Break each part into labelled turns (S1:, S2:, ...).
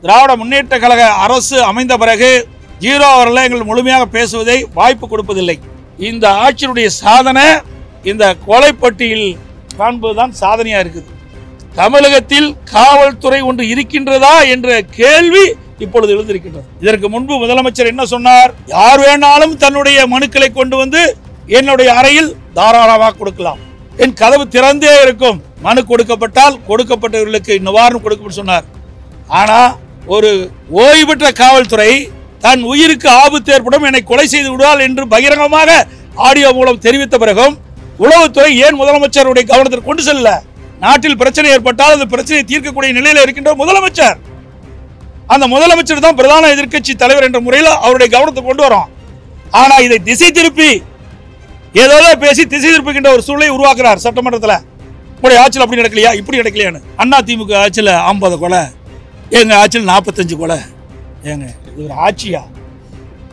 S1: திராவிட முன்னேற்ற கழக அரசு அமைந்த பிறகு ஜீரோ அவர்கள் எங்கள் முழுமையாக பேசுவதை வாய்ப்பு கொடுப்பதில்லை. இந்த ஆட்சியினுடைய சாதனை இந்த கொலைப்பட்டியில் காண்பதுதான் சாதனையா இருக்குது. தமிழகத்தில் காவல்துறை ஒன்று இருக்கின்றதா என்ற கேள்வி இப்பொழுது எழுந்திருக்கின்றது. இதற்கு முன்பு முதலமைச்சர் என்ன சொன்னார்? யார் வேணாலும் தன்னுடைய மனுக்களை கொண்டு வந்து என்னுடைய அறையில் தாராளமாக கொடுக்கலாம், என் கதவு திறந்தே இருக்கும், மனு கொடுக்கப்பட்டால் கொடுக்கப்பட்டவர்களுக்கு நிவாரணம் கொடுக்கும் சொன்னார். ஆனா ஒரு ஓய்வு பெற்ற காவல்துறை தன் உயிருக்கு ஆபத்து ஏற்படும், என்னை கொலை செய்து விடுவாள் என்று பகிரங்கமாக ஆடியோ மூலம் தெரிவித்த பிறகும் உளவுத்துறை ஏன் முதலமைச்சருடைய கவனத்திற்கு கொண்டு செல்ல? நாட்டில் பிரச்சனை ஏற்பட்டால் அந்த பிரச்சனையை தீர்க்கக்கூடிய நிலையில் இருக்கின்ற முதலமைச்சர், அந்த முதலமைச்சர் தான் பிரதான எதிர்க்கட்சி தலைவர் என்ற முறையில் அவருடைய கவனத்தை கொண்டு வரும். ஆனா இதை திசை திருப்பி ஏதோ பேசி திசை திருப்புகின்ற ஒரு சூழலை உருவாக்குறார் சட்டமன்றத்தில். உங்களுடைய ஆட்சியில் அப்படி நடக்கலையா, இப்படி நடக்கலையான்னு. அண்ணா திமுக ஆட்சியில் 50 கொலை, எங்க ஆட்சியில் 45 கொலை. ஏங்க இது ஒரு ஆட்சியா?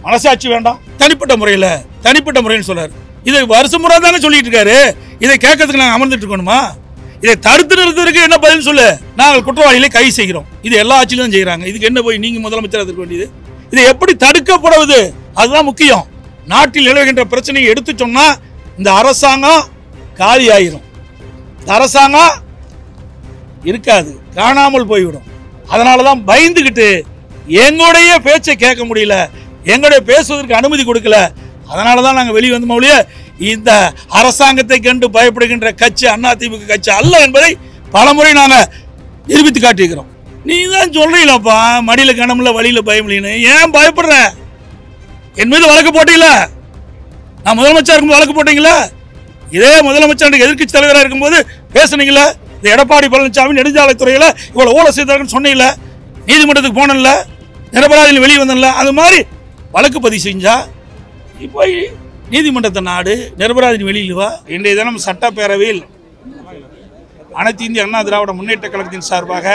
S1: மனசாட்சி வேண்டாம்? தனிப்பட்ட முறையில் சொல்றாரு. இதை வருஷம் முறை தானே சொல்லிட்டு இருக்காரு. இதை கேட்கறதுக்கு நாங்கள் அமர்ந்துட்டு இருக்கணுமா? இதை தடுத்து நிறுத்துறதுக்கு என்ன பதில் சொல்லு? நாங்கள் குற்றவாளிகளை கைது செய்கிறோம். இது எல்லா ஆட்சியிலும் தான் செய்யறாங்க. இதுக்கு என்ன போய் நீங்க முதலமைச்சர் இருக்க வேண்டியது? இதை எப்படி தடுக்கப்படுவது அதுதான் முக்கியம். நாட்டில் நிலவுகின்ற பிரச்சனையை எடுத்து சொன்னா இந்த அரசாங்கம் காலி ஆயிரும், இந்த அரசாங்கம் இருக்காது, காணாமல் போய்விடும். அதனாலதான் பயந்துகிட்டு எங்களுடைய பேச்சை கேட்க முடியல, எங்களுடைய பேசுவதற்கு அனுமதி கொடுக்கல. அதனாலதான் நாங்கள் வெளியே வந்தோம் ஒழிய இந்த அரசாங்கத்தை கண்டு பயப்படுகின்ற கட்சி அதிமுக கட்சி அல்ல என்பதை பலமுறை நாங்கள் நிரூபித்து காட்டியிருக்கிறோம். நீ தான் சொல்றீங்களப்பா, மடியில கணமில்ல வழியில பயம் இல்லைன்னு. ஏன் பயப்படுற? என் மீது வழக்கு போட்டீங்கள, நான் முதலமைச்சர் இருக்கும்போது வழக்கு போட்டீங்களா? இதே முதலமைச்சர் எதிர்க்கட்சி தலைவராக இருக்கும்போது பேசுனீங்களா? இந்த எடப்பாடி பழனிசாமி நெடுஞ்சாலைத்துறையில் இவ்வளவு ஊழல் செய்தார்கள் சொன்னீங்களா? நீதிமன்றத்துக்கு போனல, நிரபராதியில் வெளியே வந்தல, அது மாதிரி வழக்கு பதிவு செஞ்சா இப்போ நீதிமன்றத்தை நாடு, நிரபராதியின் வெளியில் வா. இன்றைய தினம் சட்டப்பேரவையில் அனைத்து இந்திய அண்ணா திராவிட முன்னேற்ற கழகத்தின் சார்பாக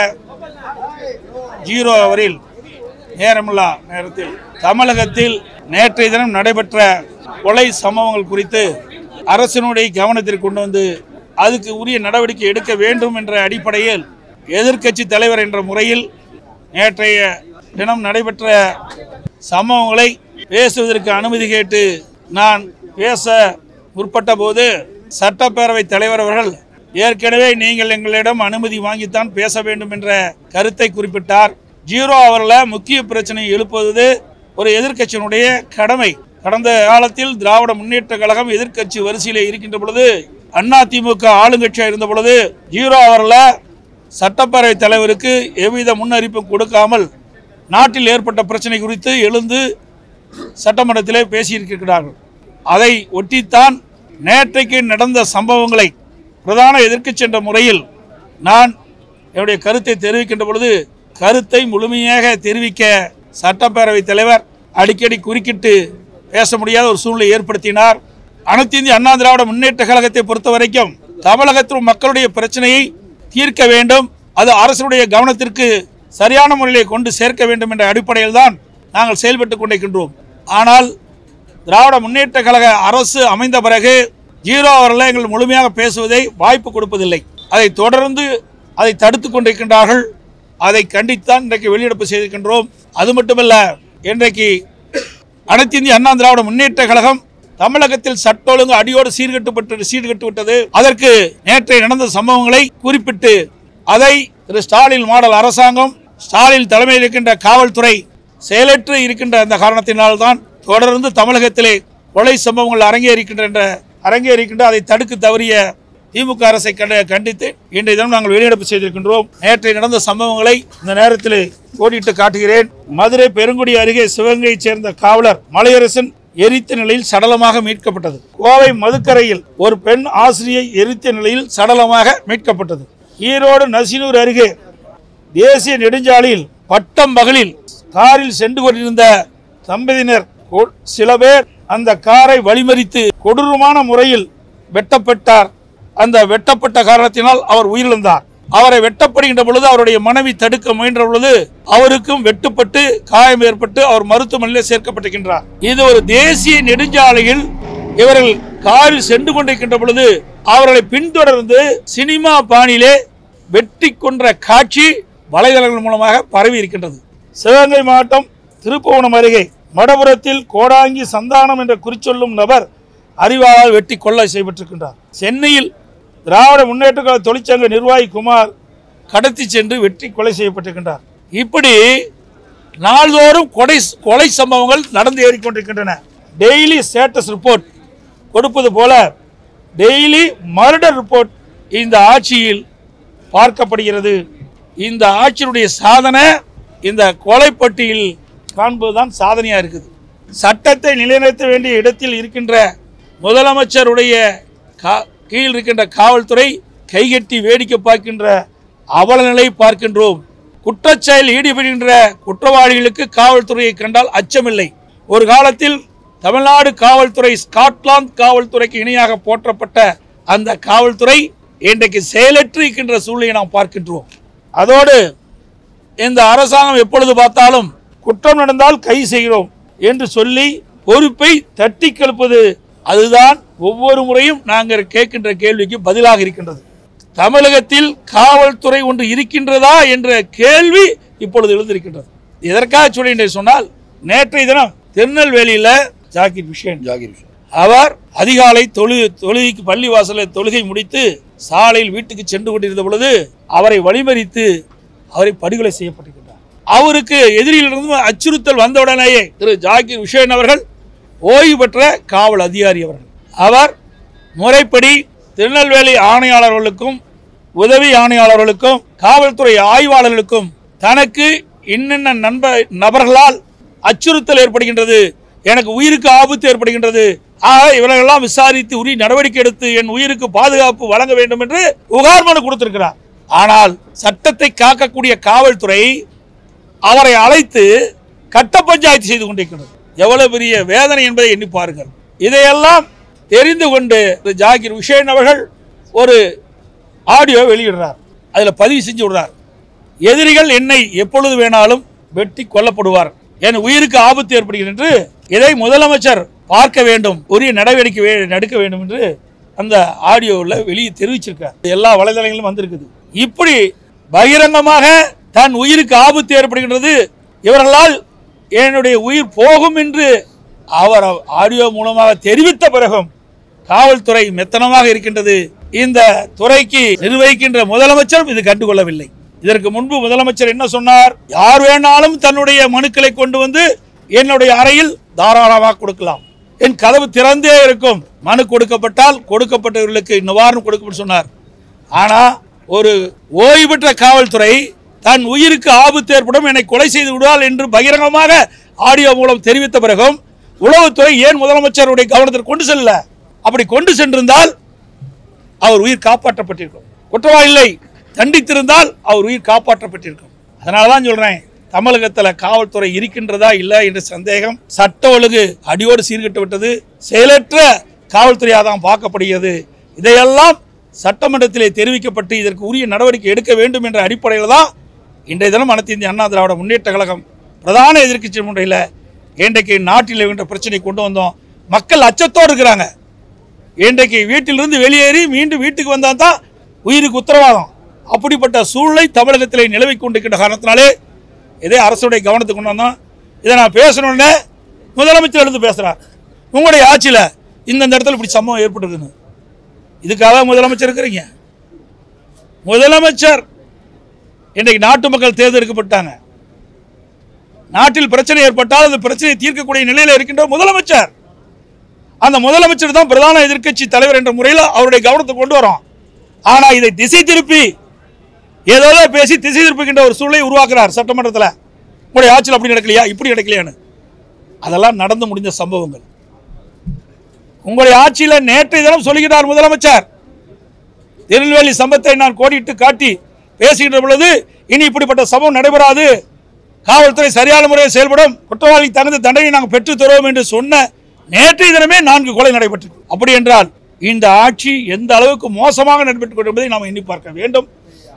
S1: ஜீரோ அவரில் நேரமில்லா நேரத்தில் தமிழகத்தில் நேற்றைய தினம் நடைபெற்ற கொலை சம்பவங்கள் குறித்து அரசினுடைய கவனத்திற்கு கொண்டு வந்து அதுக்கு உரிய நடவடிக்கை எடுக்க வேண்டும் என்ற அடிப்படையில் எதிர்க்கட்சி தலைவர் என்ற முறையில் நேற்றைய தினம் நடைபெற்ற சம்பவங்களை பேசுவதற்கு அனுமதி கேட்டு நான் பேச முற்பட்ட போது சட்டப்பேரவை தலைவர் அவர்கள் ஏற்கனவே நீங்கள் எங்களிடம் அனுமதி வாங்கித்தான் பேச வேண்டும் என்ற கருத்தை குறிப்பிட்டார். ஜீரோ அவரில் முக்கிய பிரச்சனையை எழுப்புவது ஒரு எதிர்க்கட்சியினுடைய கடமை. கடந்த காலத்தில் திராவிட முன்னேற்ற கழகம் எதிர்க்கட்சி வரிசையிலே இருக்கின்ற பொழுது, அதிமுக ஆளுங்கட்சியாக இருந்த பொழுது ஜீரோ அவரில் சட்டப்பேரவை தலைவருக்கு எவ்வித முன்னறிவிப்பும் கொடுக்காமல் நாட்டில் ஏற்பட்ட பிரச்சனை குறித்து எழுந்து சட்டமன்றத்திலே பேசியிருக்கிறார்கள். அதை ஒட்டித்தான் நேற்றைக்கு நடந்த சம்பவங்களை பிரதான எதிர்க்கட்சி என்ற முறையில் நான் என்னுடைய கருத்தை தெரிவிக்கின்ற பொழுது கருத்தை முழுமையாக தெரிவிக்க சட்டப்பேரவை தலைவர் அடிக்கடி குறுக்கிட்டு பேச முடியாத ஒரு சூழ்நிலை ஏற்படுத்தினார். அனைத்து இந்திய அண்ணா திராவிட முன்னேற்ற கழகத்தை பொறுத்த வரைக்கும் தமிழகத்தில் மக்களுடைய பிரச்சனையை தீர்க்க வேண்டும், அது அரசுடைய கவனத்திற்கு சரியான முறையிலே கொண்டு சேர்க்க வேண்டும் என்ற அடிப்படையில் தான் நாங்கள் செயல்பட்டுக் கொண்டிருக்கின்றோம். ஆனால் திராவிட முன்னேற்ற கழக அரசு அமைந்த பிறகு ஜீரோ அவர்கள் எங்கள் முழுமையாக பேசுவதை வாய்ப்பு கொடுப்பதில்லை. அதை தொடர்ந்து அதை தடுத்து கொண்டிருக்கின்றார்கள். அதை கண்டித்தான் இன்றைக்கு வெளிநடப்பு செய்திருக்கின்றோம். அது மட்டுமல்ல, இன்றைக்கு அனைத்து இந்திய அண்ணா திராவிட முன்னேற்ற கழகம் தமிழகத்தில் சட்ட ஒழுங்கு அடியோடு சீர்கட்டு விட்டது. அதற்கு நேற்றைய நடந்த சம்பவங்களை குறிப்பிட்டு அதை திரு ஸ்டாலின் மாடல் அரசாங்கம், ஸ்டாலின் தலைமையில் இருக்கின்ற காவல்துறை செயலற்று இருக்கின்ற அந்த காரணத்தினால்தான் தொடர்ந்து தமிழகத்திலே கொலை சம்பவங்கள் அரங்கேறிக்கின்ற அதை தடுக்க தவறிய திமுக அரசை கண்டித்து இன்றைய தினம் நாங்கள் வெளிநடப்பு செய்திருக்கின்றோம். நேற்றைய நடந்த சம்பவங்களை இந்த நேரத்தில் கோடிட்டு காட்டுகிறேன். மதுரை பெருங்குடி அருகே சிவகங்கையைச் சேர்ந்த காவலர் மலையரசன் எரித்த நிலையில் சடலமாக மீட்கப்பட்டது. கோவை மதுக்கரையில் ஒரு பெண் ஆசிரியை எரித்த நிலையில் சடலமாக மீட்கப்பட்டது. ஈரோடு நசினூர் அருகே தேசிய நெடுஞ்சாலையில் பட்டம் பகலில் காரில் சென்று கொண்டிருந்த தம்பதியினர் சில பேர் அந்த காரை வழிமறித்து கொடூரமான முறையில் வெட்டப்பட்டார். அந்த வெட்டப்பட்ட காரணத்தினால் அவர் உயிரிழந்தார். அவரை வெட்டப்படுகின்ற பொழுது அவருடைய மனைவி தடுக்க முயன்ற பொழுது அவருக்கும் வெட்டுப்பட்டு காயம் ஏற்பட்டு அவர் மருத்துவமனையில் சேர்க்கப்பட்டிருக்கின்றார். இது ஒரு தேசிய நெடுஞ்சாலையில் இவர்கள் காரில் சென்று கொண்டிருக்கின்ற பொழுது அவர்களை பின்தொடர்ந்து சினிமா பாணியிலே வெட்டி கொன்ற காட்சி வலைதளங்கள் மூலமாக பரவி இருக்கின்றது. சிவகங்கை மாவட்டம் திருப்புவனம் அருகே மடபுரத்தில் கோடாங்கி சந்தானம் என்ற குறிச்சொல்லும் நபர் அறிவாளால் வெட்டி கொள்ளை செய்யப்பட்டிருக்கின்றார். சென்னையில் திராவிட முன்னேற்ற கழக தொழிற்சங்க நிர்வாகி குமார் கடத்தி சென்று வெட்டி கொலை செய்யப்பட்டிருக்கின்றார். இப்படி நாள்தோறும் கொலை சம்பவங்கள் நடந்து ஏறிக்கொண்டிருக்கின்றன. டெய்லி ஸ்டேட்டஸ் ரிப்போர்ட் கொடுப்பது போல டெய்லி மர்டர் ரிப்போர்ட் இந்த ஆட்சியில் பார்க்கப்படுகிறது. இந்த ஆட்சியினுடைய சாதனை இந்த கொலைப்பட்டியில் காண்பதுதான் சாதனையாக இருக்குது. சட்டத்தை நிலைநிறுத்த வேண்டிய இடத்தில் இருக்கின்ற முதலமைச்சருடைய கீழ் இருக்கின்ற காவல்துறை கைகட்டி வேடிக்கை பார்க்கின்ற அவலநிலை பார்க்கின்றோம். குற்றச்செயல் ஈடுபடுகின்ற குற்றவாளிகளுக்கு காவல்துறையை கண்டால் அச்சமில்லை. ஒரு காலத்தில் தமிழ்நாடு காவல்துறை ஸ்காட்லாந்து காவல்துறைக்கு இணையாக போற்றப்பட்ட அந்த காவல்துறை இன்றைக்கு செயலற்று இருக்கின்ற சூழ்நிலையை நாம் பார்க்கின்றோம். அதோடு இந்த அரசாங்கம் எப்பொழுது பார்த்தாலும் குற்றம் நடந்தால் கை செய்கிறோம் என்று சொல்லி பொறுப்பை தட்டி கெழுப்பது, அதுதான் ஒவ்வொரு முறையும் நாங்கள் கேட்கின்ற கேள்விக்கு பதிலாக இருக்கின்றது. தமிழகத்தில் காவல்துறை ஒன்று இருக்கின்றதா என்ற கேள்வி இப்பொழுது எழுந்திருக்கின்றது. எதற்காக சொல்லின்றே சொன்னால், நேற்றைய தினம் திருநெல்வேலியில் ஜாகிர் விஷன் அவர் அதிகாலை தொழுகைக்கு பள்ளிவாசலில் தொழுகை முடித்து சாலையில் வீட்டுக்கு சென்று கொண்டிருந்த பொழுது அவரை வழிமறித்து அவரை படுகொலை செய்யப்பட்டிருக்கிறார். அவருக்கு எதிரிலிருந்து அச்சுறுத்தல் வந்தவுடனேயே திரு ஜாகிர் விஷன் அவர்கள் ஓய்வு பெற்ற காவல் அதிகாரி அவர்கள், அவர் முறைப்படி திருநெல்வேலி ஆணையாளர்களுக்கும் உதவி ஆணையாளர்களுக்கும் காவல்துறை ஆய்வாளர்களுக்கும் தனக்கு இன்னென்ன நபர்களால் அச்சுறுத்தல் ஏற்படுகின்றது, எனக்கு உயிருக்கு ஆபத்து ஏற்படுகின்றது, ஆக இவர்களெல்லாம் விசாரித்து உரிய நடவடிக்கை எடுத்து என் உயிருக்கு பாதுகாப்பு வழங்க வேண்டும் என்று புகார் மனு கொடுத்திருக்கிறார். ஆனால் சட்டத்தை காக்கக்கூடிய காவல்துறை அவரை அழைத்து கட்ட பஞ்சாயத்து செய்து கொண்டிருக்கிறது. எவ்வளவு பெரிய வேதனை என்பதை எண்ணி பாருங்கள். இதையெல்லாம் தெரிந்து கொண்டு ஜாகிர் விஷன் அவர்கள் ஒரு ஆடியோ வெளியிடுறார். அதில் பதிவு செஞ்சு விடுறார், எதிரிகள் என்னை எப்பொழுது வேணாலும் வெட்டி கொல்லப்படுவார், என் உயிருக்கு ஆபத்து ஏற்படுகிறது என்று இதை முதலமைச்சர் பார்க்க வேண்டும், உரிய நடவடிக்கை எடுக்க வேண்டும் என்று அந்த ஆடியோவில் வெளியே தெரிவிச்சிருக்கார். எல்லா வலைதளங்களும் வந்திருக்குது. இப்படி பகிரங்கமாக தன் உயிருக்கு ஆபத்து ஏற்படுகின்றது, இவர்களால் என்னுடைய உயிர் போகும் என்று அவர் ஆடியோ மூலமாக தெரிவித்த பிறகும் காவல்துறை மெத்தனமாக இருக்கின்றது. இந்த துறைக்கு நிர்வகிக்கின்ற முதலமைச்சர் இது கண்டுகொள்ளவில்லை. இதற்கு முன்பு முதலமைச்சர் என்ன சொன்னார், யார் வேணாலும் தன்னுடைய மனுக்களை கொண்டு வந்து என்னுடைய அறையில் தாராளமாக கொடுக்கலாம், என் கதவு திறந்தே இருக்கும், மனு கொடுக்கப்பட்டால் கொடுக்கப்பட்டவர்களுக்கு நிவாரணம் கொடுக்கும் சொன்னார். ஆனால் ஒரு ஓய்வு பெற்ற காவல்துறை தன் உயிருக்கு ஆபத்து ஏற்படும், என்னை கொலை செய்து விடுவார் என்று பகிரங்கமாக ஆடியோ மூலம் தெரிவித்த பிறகும் உளவுத்துறை ஏன் முதலமைச்சருடைய கவனத்திற்கு கொண்டு செல்ல? அப்படி கொண்டு சென்றிருந்தால் அவர் உயிர் காப்பாற்றப்பட்டிருக்கும். குற்றவாளிகளை தண்டித்திருந்தால் அவர் உயிர் காப்பாற்றப்பட்டிருக்கும். அதனால தான் சொல்றேன், தமிழகத்தில் காவல்துறை இருக்கின்றதா இல்லை என்ற சந்தேகம். சட்ட ஒழுங்கு அடியோடு சீர்கட்டு விட்டது. செயலற்ற காவல்துறையாக தான் பார்க்கப்படுகிறது. இதையெல்லாம் சட்டமன்றத்திலே தெரிவிக்கப்பட்டு இதற்கு உரிய நடவடிக்கை எடுக்க வேண்டும் என்ற அடிப்படையில் தான் இன்றைய தினம் அனைத்து இந்திய அண்ணா திராவிட முன்னேற்ற கழகம் பிரதான எதிர்க்கட்சி முறையில் இன்றைக்கு நாட்டில் இருக்கின்ற பிரச்சனை கொண்டு வந்தோம். மக்கள் அச்சத்தோடு இருக்கிறாங்க. இன்றைக்கு வீட்டிலிருந்து வெளியேறி மீண்டும் வீட்டுக்கு வந்தால் தான் உயிருக்கு உத்தரவாதம். அப்படிப்பட்ட சூழ்நிலை தமிழகத்திலே நிலவி கொண்டிருக்கின்ற காரணத்தினாலே இதே அரசுடைய கவனத்துக்கு கொண்டு வந்தோம். இதை நான் பேசணுன்னே முதலமைச்சர் எடுத்து பேசுகிறார், உங்களுடைய ஆட்சியில் இந்த இடத்துல இப்படி சம்பவம் ஏற்பட்டுருக்குன்னு. இதுக்காக முதலமைச்சர் இருக்கிறீங்க? முதலமைச்சர் இன்றைக்கு நாட்டு மக்கள் தேர்ந்தெடுக்கப்பட்டாங்க. நாட்டில் பிரச்சனை ஏற்பட்டால் அந்த பிரச்சனையை தீர்க்கக்கூடிய நிலையில் இருக்கின்ற முதலமைச்சர், அந்த முதலமைச்சர் தான் பிரதான எதிர்க்கட்சி தலைவர் என்ற முறையில் அவருடைய கவனத்தை கொண்டு வரோம். ஆனால் இதை திசை திருப்பி ஏதோ பேசி திசை திருப்புகின்ற ஒரு சூழலை உருவாக்குறார் சட்டமன்றத்தில். உங்களுடைய ஆட்சியில் அப்படி நடக்கலையா, இப்படி நடக்கலையான்னு. அதெல்லாம் நடந்து முடிந்த சம்பவங்கள். உங்களுடைய ஆட்சியில் நேற்றைய தினம் சொல்லுகிறார் முதலமைச்சர், திருநெல்வேலி சம்பவத்தை நான் கோடிட்டு காட்டி பேசுகின்ற பொழுது இனி இப்படிப்பட்ட சம்பவம் நடைபெறாது, காவல்துறை சரியான முறையில் செயல்படும், குற்றவாளி தகுந்த தண்டனை நாங்கள் பெற்றுத் தருவோம் என்று சொன்ன நேற்றைய தினமே 4 கொலை நடைபெற்றது. அப்படி என்றால் இந்த ஆட்சி எந்த அளவுக்கு மோசமாக நடைபெற்றுக் கொண்டிருப்பதை நாம் எண்ணி பார்க்க வேண்டும்.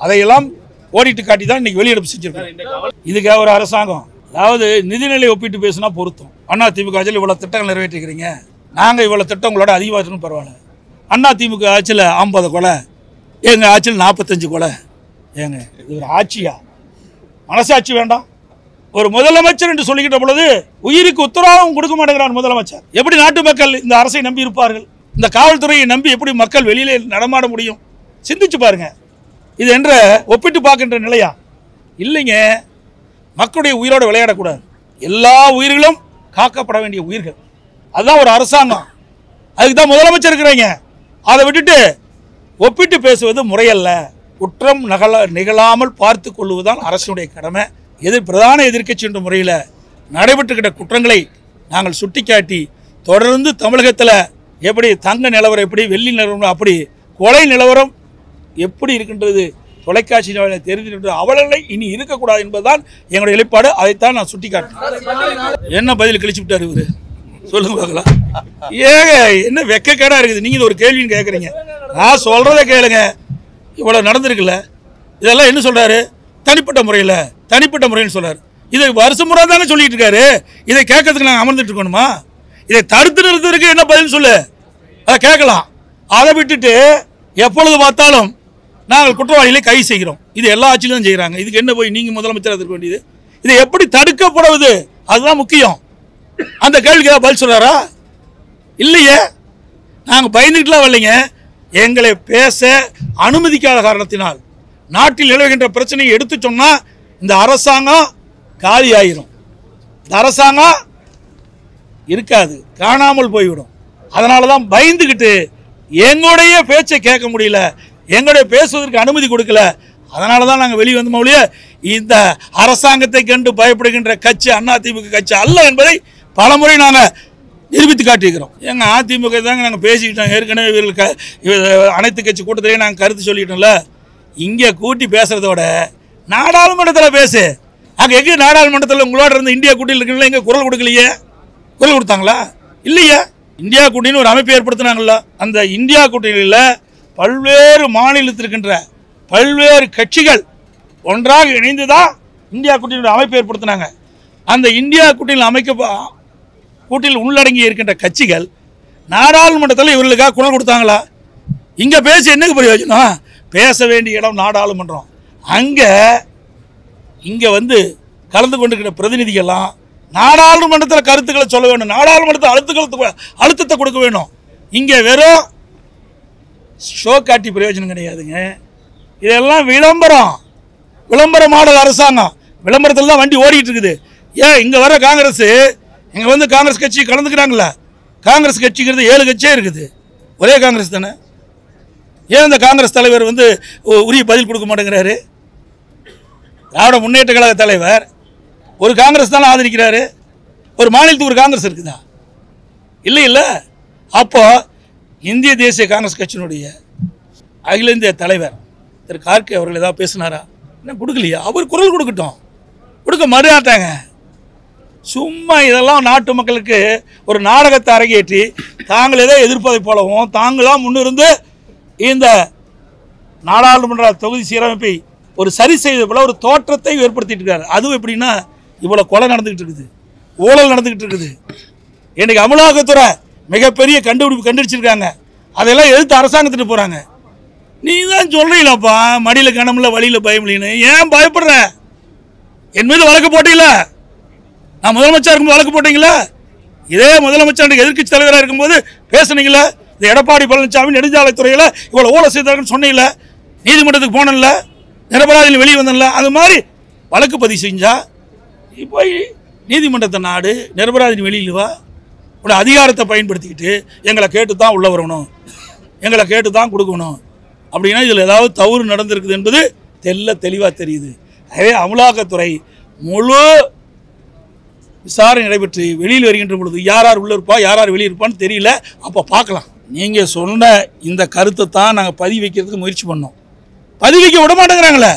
S1: அதையெல்லாம் ஓடிட்டு காட்டி தான் இன்னைக்கு வெளியெடுப்பு செஞ்சிருக்கோம். இதுக்காக ஒரு அரசாங்கம், அதாவது நிதிநிலை ஒப்பிட்டு பேசினா பொருத்தம். அதிமுக ஆட்சியில் இவ்வளவு திட்டங்கள் நிறைவேற்றிக்கிறீங்க, நாங்கள் இவ்வளவு திட்டம் உங்களோட அதிகமாகணும் பரவாயில்ல. அதிமுக ஆட்சியில் 50 கொலை, எங்கள் ஆட்சியில் 45 கொலை. ஏங்க இது ஒரு ஆட்சியா? மனசாட்சி வேண்டாம்? ஒரு முதலமைச்சர் என்று சொல்லிக்கிட்ட பொழுது உயிருக்கு உத்தரவாதம் கொடுக்க மாட்டேங்கிறார் முதலமைச்சர். எப்படி நாட்டு மக்கள் இந்த அரசை நம்பி இருப்பார்கள்? இந்த காவல்துறையை நம்பி எப்படி மக்கள் வெளியிலே நடமாட முடியும்? சிந்திச்சு பாருங்க. இது என்ற ஒப்பிட்டு பார்க்கின்ற நிலையா? இல்லைங்க. மக்களுடைய உயிரோடு விளையாடக்கூடாது. எல்லா உயிர்களும் காக்கப்பட வேண்டிய உயிர்கள். அதுதான் ஒரு அரசாங்கம். அதுக்கு தான் முதலமைச்சர் இருக்கிறீங்க. அதை விட்டுட்டு ஒப்பிட்டு பேசுவது முறையல்ல. குற்றம் நிகழாமல் பார்த்து கொள்வதுதான் அரசுடைய கடமை. பிரதான எதிர்க்கட்சி என்ற முறையில் நடைபெற்றுக்கிட்ட குற்றங்களை நாங்கள் சுட்டிக்காட்டி தொடர்ந்து தமிழகத்தில் எப்படி தங்க நிலவரம், எப்படி வெள்ளி நிலவரம், அப்படி கொலை நிலவரம் எப்படி இருக்கின்றது தொலைக்காட்சி தெரிஞ்சுக்கிட்டு அவளை இனி இருக்கக்கூடாது என்பதுதான் எங்களுடைய நிலைப்பாடு. அதைத்தான் நான் சுட்டிக்காட்டேன். என்ன பதில் கழிச்சு விட்டார் இவரு? சொல்லுங்க பார்க்கலாம். ஏங்க என்ன வெக்கக்கேடா இருக்குது? நீங்கள் ஒரு கேள்வின்னு கேட்குறீங்க. நான் சொல்கிறத கேளுங்க. இவ்வளோ நடந்திருக்குல்ல, இதெல்லாம் என்ன சொல்கிறாரு? தனிப்பட்ட முறைன்னு சொல்கிறார். இதை வருஷம் முறை தானே சொல்லிட்டு இருக்காரு. இதை கேட்கறதுக்கு நாங்கள் அமர்ந்துட்டு இருக்கணுமா? இதை தடுத்து நிறுத்துறதுக்கு என்ன பதில் சொல்லு, அதை கேட்கலாம். அதை விட்டுட்டு எப்பொழுது பார்த்தாலும் நாங்கள் குற்றவாளிகளை கைது செய்கிறோம். இது எல்லா ஆட்சியிலும் தான் செய்கிறாங்க. இதுக்கு என்ன போய் நீங்கள் முதலமைச்சராக இருக்க வேண்டியது? இதை எப்படி தடுக்கப்படுவது அதுதான் முக்கியம். அந்த கேள்விக்கு ஏதாவது பதில் சொல்கிறாரா? இல்லையே. நாங்கள் பயந்துக்கிட்டுலாம் வரலைங்க. எங்களை பேச அனுமதிக்காத காரணத்தினால் நாட்டில் நிலவுகின்ற பிரச்சனையை எடுத்து சொன்னால் இந்த அரசாங்கம் காலியாயிரும். இந்த அரசாங்கம் இருக்காது, காணாமல் போய்விடும். அதனால தான் பயந்துக்கிட்டு எங்களுடைய பேச்சை கேட்க முடியல, எங்களுடைய பேசுவதற்கு அனுமதி கொடுக்கல. அதனால தான் நாங்கள் வெளியே வந்த மொழியே இந்த அரசாங்கத்தை கண்டு பயப்படுகின்ற கட்சி அதிமுக கட்சி அல்ல என்பதை பலமுறை நாங்கள் நிரூபித்து காட்டியிருக்கிறோம். எங்கள் அதிமுக தாங்க நாங்கள் பேசிக்கிட்டோம். ஏற்கனவே இவர்கள் அனைத்து கட்சி கூட்டத்திலேயே நாங்கள் கருத்து சொல்லிட்டோம்ல. இங்கே கூட்டி பேசுகிறதோட நாடாளுமன்றத்தில் பேசு. அங்கே எங்கே நாடாளுமன்றத்தில் உங்களோட இருந்து இந்தியா கூட்டணியில் இருக்கீங்களா? எங்கே குரல் கொடுக்கலையே? குரல் கொடுத்தாங்களா? இல்லையா? இந்தியா கூட்டணின்னு ஒரு அமைப்பு ஏற்படுத்தினாங்களா? அந்த இந்தியா கூட்டணியில் பல்வேறு மாநிலத்தில் இருக்கின்ற பல்வேறு கட்சிகள் ஒன்றாக இணைந்து தான் இந்தியா கூட்டணியோட அமைப்பு ஏற்படுத்தினாங்க. அந்த இந்தியா கூட்டணியில் கூட்டணியில் உள்ளடங்கி இருக்கின்ற கட்சிகள் நாடாளுமன்றத்தில் இவர்களுக்காக குரல் கொடுத்தாங்களா? இங்கே பேசி என்னக்கு பிரயோஜனம்? பேச வேண்டிய இடம் நாடாளுமன்றம். இங்கே வந்து கலந்து கொண்டிருக்கிற பிரதிநிதிகள்லாம் நாடாளுமன்றத்தில் கருத்துக்களை சொல்ல வேண்டும். நாடாளுமன்றத்தில் அழுத்தத்தை கொடுக்க வேண்டும். இங்கே வெறும் ஷோ காட்டி பிரயோஜனம் கிடையாதுங்க. இதெல்லாம் விளம்பர மாடல் அரசாங்கம். விளம்பரத்தில் தான் வண்டி ஓடிட்டு இருக்குது. ஏன் இங்கே வர காங்கிரஸ், இங்கே வந்து காங்கிரஸ் கட்சி கலந்துக்கிறாங்களா? காங்கிரஸ் கட்சிங்கிறது 7 கட்சியே இருக்குது. ஒரே காங்கிரஸ் தானே. ஏன் இந்த காங்கிரஸ் தலைவர் வந்து உரிய பதில் கொடுக்க மாட்டேங்கிறாரு? திராவிட முன்னேற்ற கழக தலைவர் ஒரு காங்கிரஸ் தானே ஆதரிக்கிறாரு. ஒரு மாநிலத்துக்கு ஒரு காங்கிரஸ் இருக்குதா? இல்லை. அப்போ இந்திய தேசிய காங்கிரஸ் கட்சியினுடைய அகில இந்திய தலைவர் திரு கார்கே அவர்கள் ஏதாவது பேசினாரா? என்ன கொடுக்கலையா? அவர் குரல் கொடுக்கட்டும். கொடுக்க மறுஆட்டாங்க. சும்மா இதெல்லாம் நாட்டு மக்களுக்கு ஒரு நாடகத்தை அரங்கேற்றி தாங்கள் எதை எதிர்ப்பதை போலவும் தாங்களாம் முன்னிருந்து இந்த நாடாளுமன்ற தொகுதி சீரமைப்பை ஒரு சரி செய்த போல ஒரு தோற்றத்தை ஏற்படுத்திட்டு இருக்காரு. அதுவும் எப்படின்னா, இவ்வளோ கொலை நடந்துக்கிட்டு இருக்குது, ஊழல் நடந்துக்கிட்டு இருக்குது. இன்றைக்கு அமலாக்கத்துறை மிகப்பெரிய கண்டுபிடிச்சிருக்காங்க. அதையெல்லாம் எதிர்த்து அரசாங்கத்துட்டு போகிறாங்க. நீ தான் சொல்கிறீங்களாப்பா, மடியில் கணமில்ல வழியில் பயமில்லைன்னு. ஏன் பயப்படுற? என் மீது வழக்கு போட்டீங்கள? நான் முதலமைச்சர் இருக்கும்போது வழக்கு போட்டீங்களா? இதே முதலமைச்சர் எதிர்க்கட்சி தலைவராக இருக்கும்போது பேசுனீங்களா? இந்த எடப்பாடி பழனிசாமி நெடுஞ்சாலைத்துறையில் இவ்வளோ ஊழல் செய்தாருன்னு சொன்னீங்கள? நீதிமன்றத்துக்கு போனல, நிரபராதியில் வெளியே வந்தல. அது மாதிரி வழக்கு பதிவு செஞ்சா இப்போ நீதிமன்றத்தை நாடு, நிரபராதியின் வெளியில் வா. உடைய அதிகாரத்தை பயன்படுத்திக்கிட்டு எங்களை கேட்டு தான் உள்ளே வரணும், எங்களை கேட்டு தான் கொடுக்கணும் அப்படின்னா இதில் ஏதாவது தவறு நடந்திருக்குது என்பது தெளிவாக தெரியுது. அதே அமலாக்கத்துறை முழு விசாரணை நடைபெற்று வெளியில் வருகின்ற பொழுது யார் உள்ளே இருப்பா, யார் வெளியே இருப்பான்னு தெரியல. அப்போ பார்க்கலாம். நீங்கள் சொன்ன இந்த கருத்தை தான் நாங்கள் பதிவு வைக்கிறதுக்கு முயற்சி பண்ணோம். பதிவு வைக்க விட மாட்டேங்கிறாங்களே.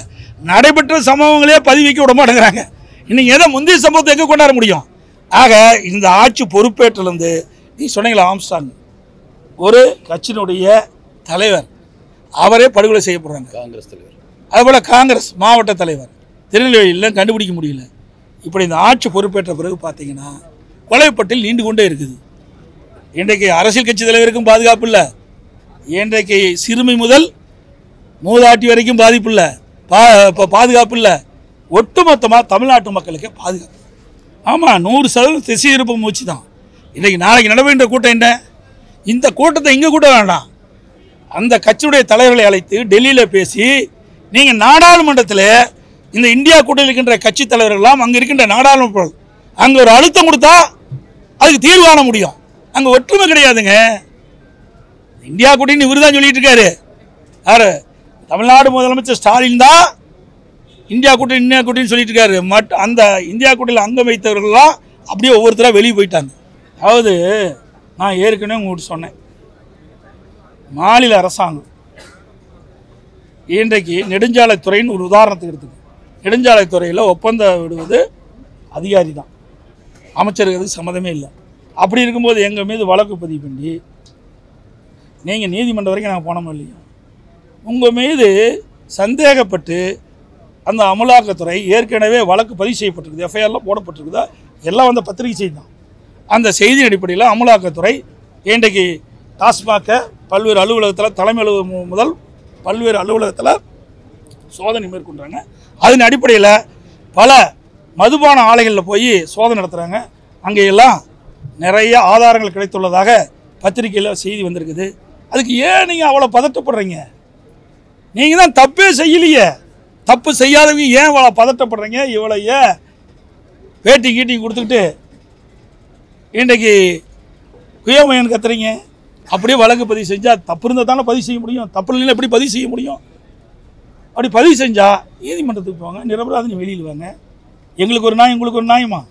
S1: நடைபெற்ற சம்பவங்களே பதிவு வைக்க விட மாட்டேங்கிறாங்க. இன்னைக்கு எதை முந்தைய சம்பவத்தை எங்கே கொண்டாட முடியும்? ஆக இந்த ஆட்சி பொறுப்பேற்றிலிருந்து நீ சொன்னீங்களா, ஆம்ஸ்டாங் ஒரு கட்சியினுடைய தலைவர் அவரே படுகொலை செய்யப்படுறாங்க, காங்கிரஸ் தலைவர். அதுபோல் காங்கிரஸ் மாவட்ட தலைவர் திருநெல்வேலியில் கண்டுபிடிக்க முடியல. இப்படி இந்த ஆட்சி பொறுப்பேற்ற பிறகு பார்த்தீங்கன்னா கொலைப்பட்டியல் நீண்டு கொண்டே இருக்குது. இன்றைக்கு அரசியல் கட்சி தலைவருக்கும் பாதுகாப்பு இல்லை. இன்றைக்கு சிறுமி முதல் மூதாட்டி வரைக்கும் பாதிப்பு இல்லை, பாதுகாப்பு இல்லை. ஒட்டுமொத்தமாக தமிழ்நாட்டு மக்களுக்கு பாதுகாப்பு. ஆமாம், 100% திசை இருப்பு மூச்சு தான். இன்றைக்கி நாளைக்கு நடவேண்ட கூட்டம் என்ன? இந்த கூட்டத்தை இங்கே கூட வேண்டாம், அந்த கட்சியுடைய தலைவர்களை அழைத்து டெல்லியில் பேசி, நீங்கள் நாடாளுமன்றத்தில் இந்த இந்தியா கூட்டணியில் இருக்கின்ற கட்சி தலைவர்கள்லாம் அங்கே இருக்கின்ற நாடாளுமன்ற அங்கே ஒரு அழுத்தம் கொடுத்தா அதுக்கு தீர்வு காண முடியும். அங்கே ஒற்றுமை கிடையாதுங்க. இந்தியா கூட்டணி இவர் தான் சொல்லிட்டு இருக்காரு. யார்? தமிழ்நாடு முதலமைச்சர் ஸ்டாலின் தான் இந்தியா கூட்டணி சொல்லிட்டு இருக்காரு. அந்த இந்தியா கூட்டணியில் அங்கம் வைத்தவர்கள்லாம் அப்படியே ஒவ்வொருத்தராக வெளியே போயிட்டாங்க. அதாவது நான் ஏற்கனவே உங்கள்கிட்ட சொன்னேன், மாநில அரசாங்கம் இன்றைக்கு நெடுஞ்சாலைத்துறைன்னு ஒரு உதாரணத்துக்கு எடுத்துக்க. நெடுஞ்சாலைத்துறையில் ஒப்பந்தம் விடுவது அதிகாரி தான், அமைச்சருக்கு சம்மதமே இல்லை. அப்படி இருக்கும்போது எங்கள் மீது வழக்கு பதிவு பண்ணி நீங்கள் நீதிமன்றம் வரைக்கும் நாங்கள் போனோம் இல்லையா, உங்கள் மீது சந்தேகப்பட்டு அந்த அமலாக்கத்துறை ஏற்கனவே வழக்கு பதிவு செய்யப்பட்டிருக்குது, எஃப்ஐஆர்லாம் போடப்பட்டிருக்குதா, எல்லாம் வந்து பத்திரிகை செய்தி தான். அந்த செய்தியின் அடிப்படையில் அமலாக்கத்துறை இன்றைக்கு டாஸ்மாகை பல்வேறு அலுவலகத்தில், தலைமை அலுவலகம் முதல் பல்வேறு அலுவலகத்தில் சோதனை மேற்கொண்டாங்க. அதன் அடிப்படையில் பல மதுபான ஆலைகளில் போய் சோதனை நடத்துகிறாங்க. அங்கேயெல்லாம் நிறைய ஆதாரங்கள் கிடைத்துள்ளதாக பத்திரிகையில் செய்தி வந்திருக்குது. அதுக்கு ஏன் நீங்கள் அவ்வளோ பதட்டப்படுறீங்க? நீங்கள் தான் தப்பே செய்யலையே, தப்பு செய்யாதவங்க ஏன் இவ்வளோ பதட்டப்படுறீங்க? இவ்வளோ ஏன் பேட்டி கீட்டி கொடுத்துக்கிட்டு இன்றைக்கு குயமையன் கத்துறீங்க? அப்படியே வழக்கு பதிவு செஞ்சால் தப்பு இருந்தால் தானே பதிவு செய்ய முடியும், தப்பு இல்லைன்னா எப்படி பதிவு செய்ய முடியும்? அப்படி பதிவு செஞ்சால் நீதிமன்றத்துக்கு போவாங்க, நிரபராதினி வெளியில் வாங்க. எங்களுக்கு ஒரு நியாயம், உங்களுக்கு ஒரு நியாயமா?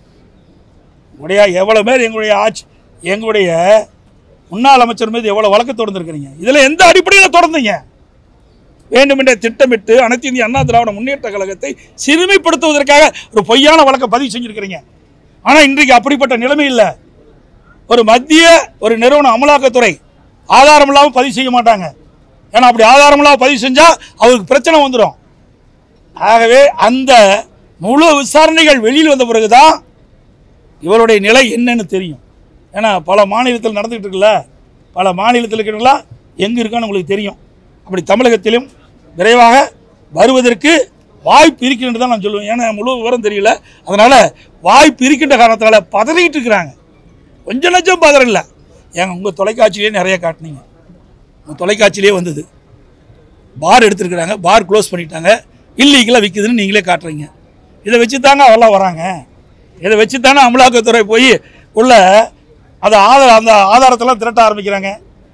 S1: எவ்வளோ பேர் எங்களுடைய முன்னாள் அமைச்சர் மீது எவ்வளோ வழக்கு தொடர்ந்துருக்கிறீங்க? இதில் எந்த அடிப்படையில் தொடர்ந்தீங்க? வேண்டுமென்றே திட்டமிட்டு அனைத்து இந்திய அண்ணா திராவிட முன்னேற்ற கழகத்தை சிறுமைப்படுத்துவதற்காக ஒரு பொய்யான வழக்கை பதிவு செஞ்சுருக்கிறீங்க. ஆனால் இன்றைக்கு அப்படிப்பட்ட நிலைமை இல்லை. ஒரு மத்திய ஒரு நிறுவன அமலாக்கத்துறை ஆதாரம் இல்லாமல் பதிவு செய்ய மாட்டாங்க. ஏன்னா அப்படி ஆதாரம் இல்லாமல் பதிவு செஞ்சால் அவருக்கு பிரச்சனை வந்துடும். ஆகவே அந்த முழு விசாரணைகள் வெளியில் வந்த பிறகுதான் இவருடைய நிலை என்னன்னு தெரியும். ஏன்னா பல மாநிலத்தில் நடந்துகிட்டு இருக்குல்ல, பல மாநிலத்தில் இருக்கிறவங்களா எங்கே இருக்கான்னு உங்களுக்கு தெரியும். அப்படி தமிழகத்திலும் விரைவாக வருவதற்கு வாய்ப்பு இருக்கின்ற தான் நான் சொல்லுவேன். ஏன்னா முழு விவரம் தெரியல, அதனால் வாய்ப்பு இருக்கின்ற காரணத்தால் பதறிக்கிட்டு இருக்கிறாங்க. கொஞ்சம் லட்சம் பதற இல்லை. ஏங்க உங்கள் தொலைக்காட்சியிலே நிறைய காட்டினீங்க, உங்கள் தொலைக்காட்சியிலே வந்தது. பார் எடுத்துருக்குறாங்க, பார் க்ளோஸ் பண்ணிட்டாங்க, இல்லீகலாக விற்குதுன்னு நீங்களே காட்டுறீங்க. இதை வச்சு தாங்க அவெல்லாம் வராங்க, இதை வச்சு தானே அமலாக்கத்துறை போய் உள்ள அந்த ஆதாரத்தெல்லாம் திரட்ட ஆரம்பிக்கிறாங்க.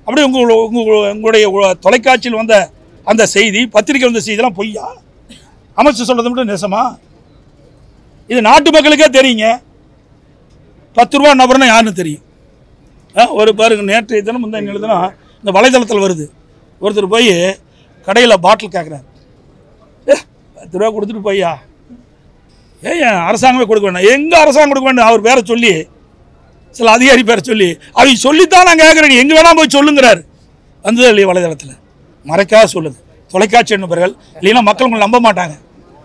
S1: அப்படி உங்களுடைய தொலைக்காட்சியில் வந்த அந்த செய்தி, பத்திரிகை வந்த செய்தியெல்லாம் பொய்யா? அமைச்சர் சொல்கிறது மட்டும் நெசமா? இது நாட்டு மக்களுக்கே தெரியுங்க. 10 ரூபா நபர்னா யாருன்னு தெரியும். ஒரு பாருங்க, நேற்றைய தினம் முந்தைய தினம் இந்த வலைதளத்தில் வருது. ஒருத்தர் போய் கடையில் பாட்டில் கேட்குறாரு, 10 ரூபா கொடுத்துட்டு போய்யா, ஏன் அரசாங்கமே கொடுக்க வேண்டாம்? எங்கே அரசாங்கம் கொடுக்க வேண்டாம்? அவர் பேரை சொல்லி, சில அதிகாரி பேரை சொல்லி, அவங்க சொல்லித்தான் நான் கேட்குறேன், எங்கே வேணால் போய் சொல்லுங்கிறார். வந்தது இல்லையா வலைதளத்தில்? மறைக்காக சொல்லுது. தொலைக்காட்சி என்பவர்கள் இல்லைன்னா மக்கள் உங்களை நம்ப மாட்டாங்க.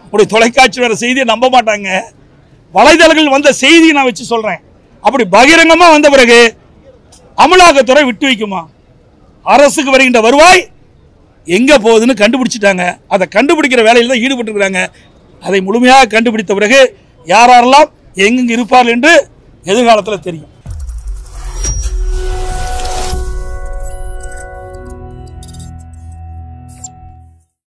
S1: அப்படி தொலைக்காட்சி வேறு செய்தியை நம்ப மாட்டாங்க. வலைதளங்கள் வந்த செய்தியை நான் வச்சு சொல்கிறேன். அப்படி பகிரங்கமாக வந்த பிறகு அமலாக்கத்துறை விட்டு வைக்குமா? அரசுக்கு வருகின்ற வருவாய் எங்கே போகுதுன்னு கண்டுபிடிச்சிட்டாங்க. அதை கண்டுபிடிக்கிற வேலையில் தான் ஈடுபட்டுருக்கிறாங்க. அதை முழுமையாக கண்டுபிடித்த பிறகு யாரெல்லாம் எங்கெங்கே இருப்பார்கள் என்று எதிர்காலத்தில் தெரியும்.